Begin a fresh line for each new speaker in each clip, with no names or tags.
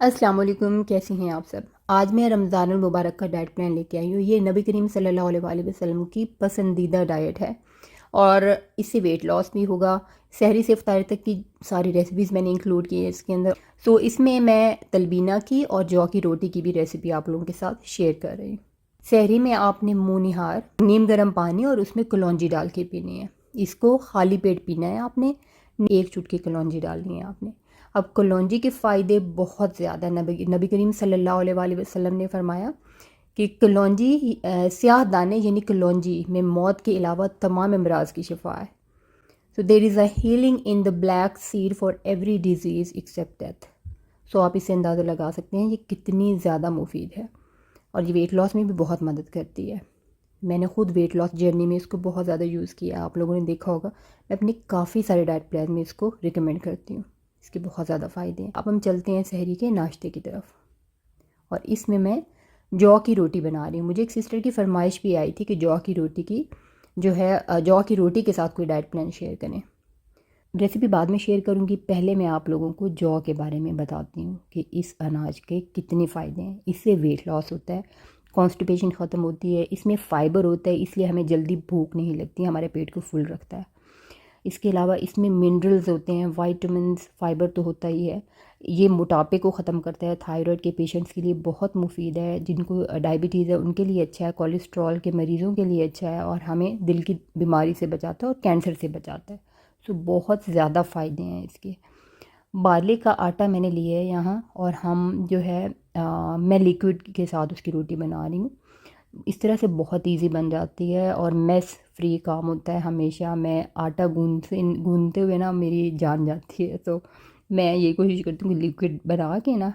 अस्सलाम वालेकुम, कैसी हैं आप सब। आज मैं रमज़ानुल मुबारक का डाइट प्लान लेके आई हूँ। ये नबी करीम सल्लल्लाहु अलैहि वसल्लम की पसंदीदा डाइट है और इससे वेट लॉस भी होगा। सहरी से इफ्तार तक की सारी रेसिपीज़ मैंने इंक्लूड की है इसके अंदर। सो इसमें मैं तलबीना की और जौ की रोटी की भी रेसिपी आप लोगों के साथ शेयर कर रही हूँ। सहरी में आपने मुँह निहार नीम गर्म पानी और उसमें कलौंजी डाल के पीनी है। इसको खाली पेट पीना है आपने। एक चुटकी कलौंजी डालनी है आपने। अब कलौंजी के फ़ायदे बहुत ज़्यादा, नबी करीम सल्लल्लाहु अलैहि वसल्लम ने फरमाया कि कलौंजी स्याह दाने यानी कलौंजी में मौत के अलावा तमाम अमराज की शिफा है। So there is a healing in the black seed for every disease except death. So आप इससे अंदाज़ा लगा सकते हैं ये कितनी ज़्यादा मुफीद है और ये वेट लॉस में भी बहुत मदद करती है। मैंने खुद वेट लॉस जर्नी में इसको बहुत ज़्यादा यूज़ किया है, आप लोगों ने देखा होगा। मैं अपनी काफ़ी सारे डाइट प्लान में इसको रिकमेंड करती हूँ। इसके बहुत ज़्यादा फ़ायदे हैं। अब हम चलते हैं सहरी के नाश्ते की तरफ और इसमें मैं जौ की रोटी बना रही हूँ। मुझे एक सिस्टर की फरमाइश भी आई थी कि जौ की रोटी की जो है जौ की रोटी के साथ कोई डाइट प्लान शेयर करें। रेसिपी बाद में शेयर करूँगी, पहले मैं आप लोगों को जौ के बारे में बताती हूँ कि इस अनाज के कितने फ़ायदे हैं। इससे वेट लॉस होता है, कॉन्स्टिपेशन ख़त्म होती है, इसमें फ़ाइबर होता है इसलिए हमें जल्दी भूख नहीं लगती, हमारे पेट को फुल रखता है। इसके अलावा इसमें मिनरल्स होते हैं, वाइटामिन्स, फ़ाइबर तो होता ही है। ये मोटापे को ख़त्म करता है, थायराइड के पेशेंट्स के लिए बहुत मुफीद है, जिनको डायबिटीज़ है उनके लिए अच्छा है, कोलेस्ट्रॉल के मरीज़ों के लिए अच्छा है और हमें दिल की बीमारी से बचाता है और कैंसर से बचाता है। सो बहुत ज़्यादा फ़ायदे हैं इसके। बार्ली का आटा मैंने लिया है यहाँ और हम जो है मैं लिक्विड के साथ उसकी रोटी बना रही हूँ। इस तरह से बहुत इजी बन जाती है और मेस फ्री काम होता है। हमेशा मैं आटा गूंदते हुए ना मेरी जान जाती है, तो मैं ये कोशिश करती हूँ कि लिक्विड बना के ना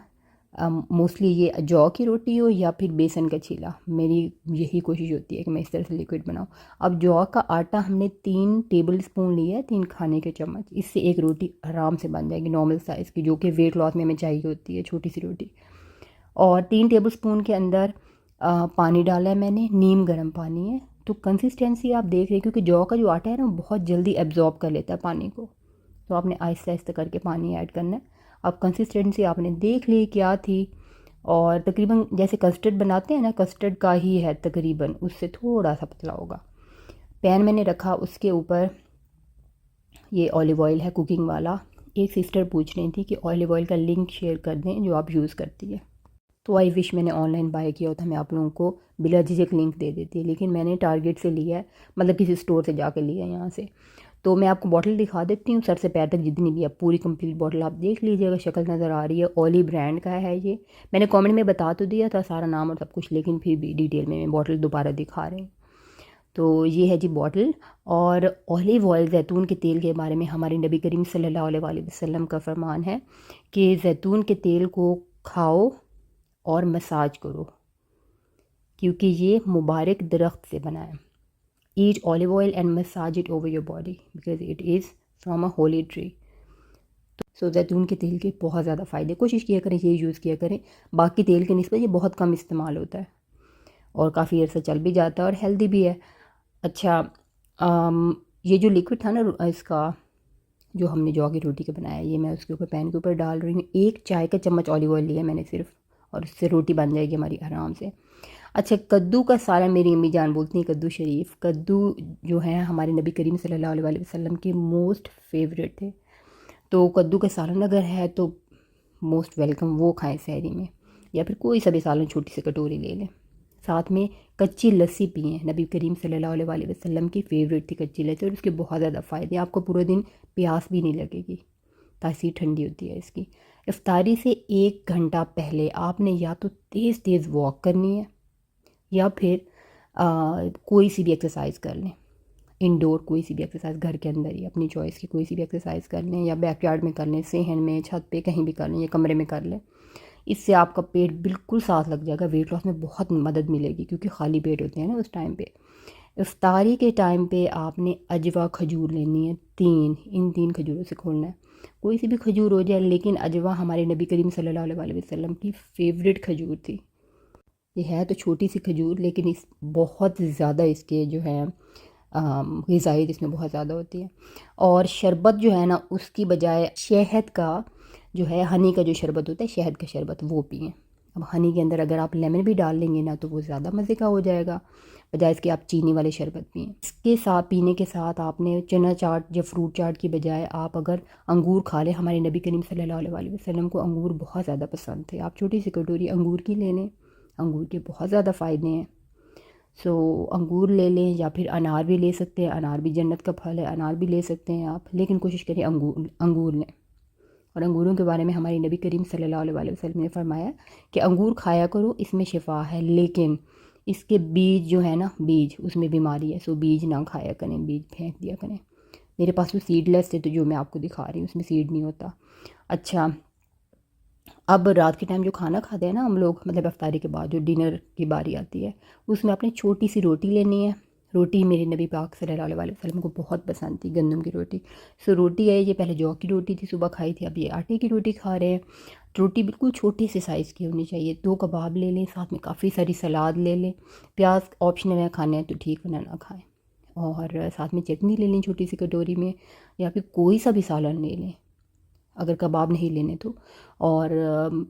मोस्टली ये जौ की रोटी हो या फिर बेसन का चीला, मेरी यही कोशिश होती है कि मैं इस तरह से लिक्विड बनाऊँ। अब जौ का आटा हमने 3 टेबल स्पून लिया है, 3 खाने के चम्मच। इससे एक रोटी आराम से बन जाएगी नॉर्मल साइज़ की, जो कि वेट लॉस में हमें चाहिए होती है, छोटी सी रोटी। और 3 टेबल स्पून के अंदर पानी डाला है मैंने, नीम गर्म पानी है। तो कंसिस्टेंसी आप देख रहे हैं क्योंकि जौ का जो आटा है ना बहुत जल्दी एब्जॉर्ब कर लेता है पानी को, तो आपने आहिस्ता आहिस्ता करके पानी ऐड करना है। अब कंसिस्टेंसी आपने देख ली क्या थी, और तकरीबन जैसे कस्टर्ड बनाते हैं ना, कस्टर्ड का ही है तकरीबन, उससे थोड़ा सा पतला होगा। पैन मैंने रखा, उसके ऊपर ये ऑलिव ऑयल है कुकिंग वाला। एक सिस्टर पूछ रही थी कि ऑलिव ऑयल का लिंक शेयर कर दें जो आप यूज़ करती है, तो आई विश मैंने ऑनलाइन बाय किया होता, मैं आप लोगों को बिला झिझक लिंक दे देती है, लेकिन मैंने टारगेट से लिया है, मतलब किसी स्टोर से जाकर लिया है यहाँ से। तो मैं आपको बॉटल दिखा देती हूँ, सर से पैर तक जितनी भी है पूरी कंप्लीट बॉटल आप देख लीजिएगा, शक्ल नज़र आ रही है। ओली ब्रांड का है ये। मैंने कमेंट में बता तो दिया था सारा नाम और सब कुछ, लेकिन फिर भी डिटेल में मैं बॉटल दोबारा दिखा रही हूँ। तो ये है जी बॉटल। और ऑलिव ऑयल, जैतून के तेल के बारे में हमारे नबी करीम सल्लल्लाहु अलैहि वसल्लम का फरमान है कि जैतून के तेल को खाओ और मसाज करो, क्योंकि ये मुबारक दरख्त से बना है। Eat olive oil and massage it over your body because it is from a holy tree. So जैतून के तेल के बहुत ज़्यादा फ़ायदे, कोशिश किया करें ये यूज़ किया करें। बाकी तेल के निस्बत ये बहुत कम इस्तेमाल होता है और काफ़ी अर्सा चल भी जाता है और हेल्दी भी है। अच्छा, ये जो लिक्विड था ना इसका, जो हमने जौ की रोटी का बनाया, ये मैं उसके ऊपर पैन के ऊपर डाल रही हूँ। 1 चाय का चम्मच ऑलिव ऑयल लिया मैंने सिर्फ, और उससे रोटी बन जाएगी हमारी आराम से। अच्छा, कद्दू का सालन, मेरी अम्मी जान बोलती हैं कद्दू शरीफ। कद्दू जो है हमारे नबी करीम सल्लल्लाहु अलैहि वसल्लम के मोस्ट फेवरेट थे, तो कद्दू का सालन अगर है तो मोस्ट वेलकम, वो खाएं सहरी में, या फिर कोई सा भी सालन छोटी सी कटोरी ले लें। साथ में कच्ची लस्सी पिएँ, नबी करीम सल्लल्लाहु अलैहि वसल्लम की फ़ेवरेट थी कच्ची लस्सी, और उसके बहुत ज़्यादा फ़ायदे, आपको पूरे दिन प्यास भी नहीं लगेगी, तासीर ठंडी होती है इसकी। इफ्तारी से 1 घंटा पहले आपने या तो तेज़ तेज़ वॉक करनी है या फिर कोई सी भी एक्सरसाइज कर लें। इंडोर कोई सी भी एक्सरसाइज घर के अंदर ही अपनी चॉइस की कोई सी भी एक्सरसाइज कर लें, या बैकयार्ड में कर लें, सेहन में, छत पे कहीं भी कर लें, या कमरे में कर लें। इससे आपका पेट बिल्कुल साफ लग जाएगा, वेट लॉस में बहुत मदद मिलेगी क्योंकि खाली पेट होते हैं ना उस टाइम पे। इफ्तारी के टाइम पे आपने अजवा खजूर लेनी है 3, इन 3 खजूरों से खोलना है। कोई सी भी खजूर हो जाए, लेकिन अजवा हमारे नबी करीम सल्लल्लाहु अलैहि वसल्लम की फ़ेवरेट खजूर थी। ये है तो छोटी सी खजूर, लेकिन इस बहुत ज़्यादा इसके जो है ग़िज़ाई इसमें बहुत ज़्यादा होती है। और शरबत जो है ना, उसकी बजाय शहद का जो है हनी का जो शरबत होता है, शहद का शरबत, वो पिएँ। अब हनी के अंदर अगर आप लेमन भी डाल लेंगे ना तो वो ज़्यादा मज़े का हो जाएगा, बजाय इसके आप चीनी वाले शरबत पिएँ। इसके साथ पीने के साथ आपने चना चाट या फ्रूट चाट की बजाय आप अगर अंगूर खा लें, हमारे नबी करीम सल्लल्लाहु अलैहि वसल्लम को अंगूर बहुत ज़्यादा पसंद थे। आप छोटी सी कटोरी अंगूर की ले लें, अंगूर के बहुत ज़्यादा फ़ायदे हैं। सो अंगूर ले लें या फिर अनार भी ले सकते हैं, अनार भी जन्नत का फल है, अनार भी ले सकते हैं आप, लेकिन कोशिश करें अंगूर लें। और अंगूरों के बारे में हमारे नबी करीम सल्लल्लाहु अलैहि वसल्लम ने फरमाया कि अंगूर खाया करो, इसमें शिफा है, लेकिन इसके बीज जो है ना, बीज उसमें बीमारी है, सो बीज ना खाया करें, बीज फेंक दिया करें। मेरे पास वो सीडलेस थे तो जो मैं आपको दिखा रही हूँ उसमें सीड नहीं होता। अच्छा, अब रात के टाइम जो खाना खाते हैं ना हम लोग, मतलब अफ्तारी के बाद जो डिनर की बारी आती है, उसमें आपने छोटी सी रोटी लेनी है। रोटी मेरे नबी पाक सल्लल्लाहु अलैहि वसल्लम को बहुत पसंद थी, गंदम की रोटी। सो रोटी है, ये पहले जौ की रोटी थी, सुबह खाई थी, अब ये आटे की रोटी खा रहे हैं। रोटी बिल्कुल छोटे से साइज़ की होनी चाहिए। 2 कबाब ले लें, साथ में काफ़ी सारी सलाद ले लें, प्याज ऑप्शनल है, खाने हैं तो ठीक, वरना ना खाएँ। और साथ में चटनी ले लें छोटी सी कटोरी में, या फिर कोई सा भी सालन ले लें अगर कबाब नहीं लेने तो। और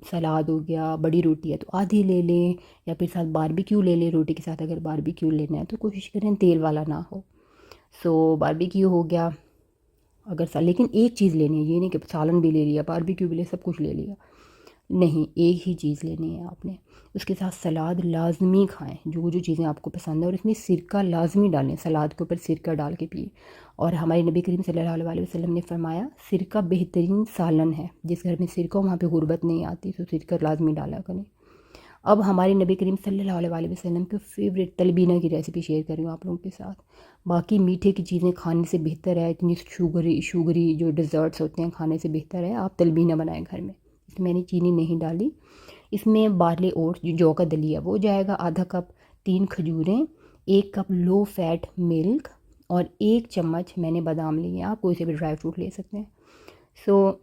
सलाद हो गया, बड़ी रोटी है तो आधी ले लें, या फिर साथ बारबेक्यू ले लें रोटी के साथ। अगर बारबेक्यू लेना है तो कोशिश करें तेल वाला ना हो। सो बारबेक्यू हो गया, अगर लेकिन एक चीज़ लेनी है, ये नहीं कि सालन भी ले लिया, बारबेक्यू भी ले, सब कुछ ले लिया, नहीं, एक ही चीज़ लेनी है आपने। उसके साथ सलाद लाजमी खाएं, जो जो चीज़ें आपको पसंद है, और इसमें सिरका लाजमी डालें, सलाद के ऊपर सिरका डाल के पिए। और हमारे नबी करीम सल्लल्लाहु अलैहि वसल्लम ने फरमाया सिरका बेहतरीन सालन है, जिस घर में सिरका वहाँ पे गुर्बत नहीं आती, तो सिरका लाजमी डाला करें। अब हमारे नबी करीम सल्लल्लाहु अलैहि वसल्लम के फेवरेट तलबीना की रेसिपी शेयर कर रही हूँ आप लोगों के साथ। बाकी मीठे की चीज़ें खाने से बेहतर है, इतनी शुगरी जो डिज़र्ट्स होते हैं खाने से बेहतर है आप तलबीना बनाएं घर में। इसमें मैंने चीनी नहीं डाली। इसमें बार्ले ओट्स जो जौ का दलिया वो जाएगा आधा cup, 3 खजूरें, 1 cup low fat milk, और 1 चम्मच मैंने बादाम लिए हैं, आप कोई से भी ड्राई फ्रूट ले सकते हैं। सो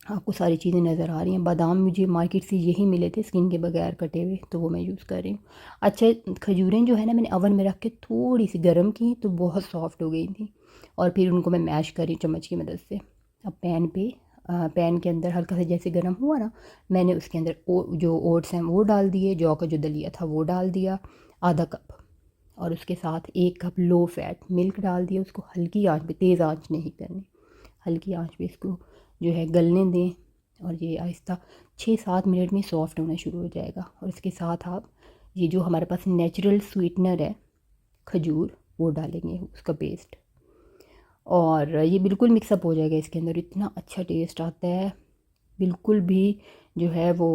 आपको सारी चीज़ें नज़र आ रही हैं। बादाम मुझे मार्केट से यही मिले थे स्किन के बगैर कटे हुए, तो वो मैं यूज़ कर रही हूँ। अच्छा, खजूरें जो है ना मैंने ओवन में रख के थोड़ी सी गर्म की तो बहुत सॉफ्ट हो गई थी, और फिर उनको मैं मैश करी चम्मच की मदद से। अब पैन के अंदर हल्का सा जैसे गर्म हुआ ना, मैंने उसके अंदर जो ओट्स हैं वो डाल दिए, जौ का जो दलिया था वो डाल दिया आधा कप, और उसके साथ 1 कप लो फैट मिल्क डाल दिया। उसको हल्की आंच पे, तेज़ आंच नहीं करनी, हल्की आंच पे इसको जो है गलने दें, और ये आहिस्ता 6-7 मिनट में सॉफ्ट होना शुरू हो जाएगा। और इसके साथ आप ये जो हमारे पास नेचुरल स्वीटनर है खजूर, वो डालेंगे, उसका पेस्ट, और ये बिल्कुल मिक्सअप हो जाएगा इसके अंदर। इतना अच्छा टेस्ट आता है, बिल्कुल भी जो है वो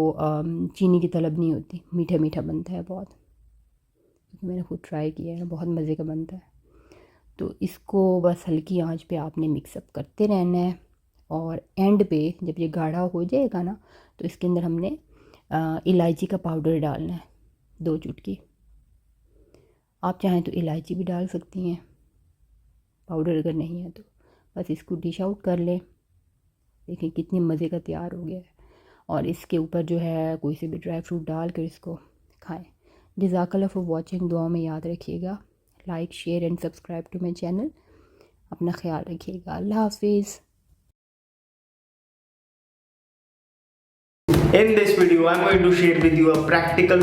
चीनी की तलब नहीं होती, मीठा मीठा बनता है बहुत। मैंने खुद ट्राई किया है, बहुत मज़े का बनता है। तो इसको बस हल्की आंच पे आपने मिक्सअप करते रहना है, और एंड पे जब ये गाढ़ा हो जाएगा ना तो इसके अंदर हमने इलायची का पाउडर डालना है, 2 चुटकी। आप चाहें तो इलायची भी डाल सकती हैं, पाउडर अगर नहीं है तो। बस इसको डिश आउट कर लें, देखिए कितनी मज़े का तैयार हो गया है। और इसके ऊपर जो है कोई से भी ड्राई फ्रूट डाल कर इसको खाएं। जज़ाकल्लाह फॉर वॉचिंग, दुआ में याद रखिएगा, like share and subscribe to my channel. अपना ख्याल रखिएगा, अल्लाह हाफिज़।
In this video, I'm going to share with you a practical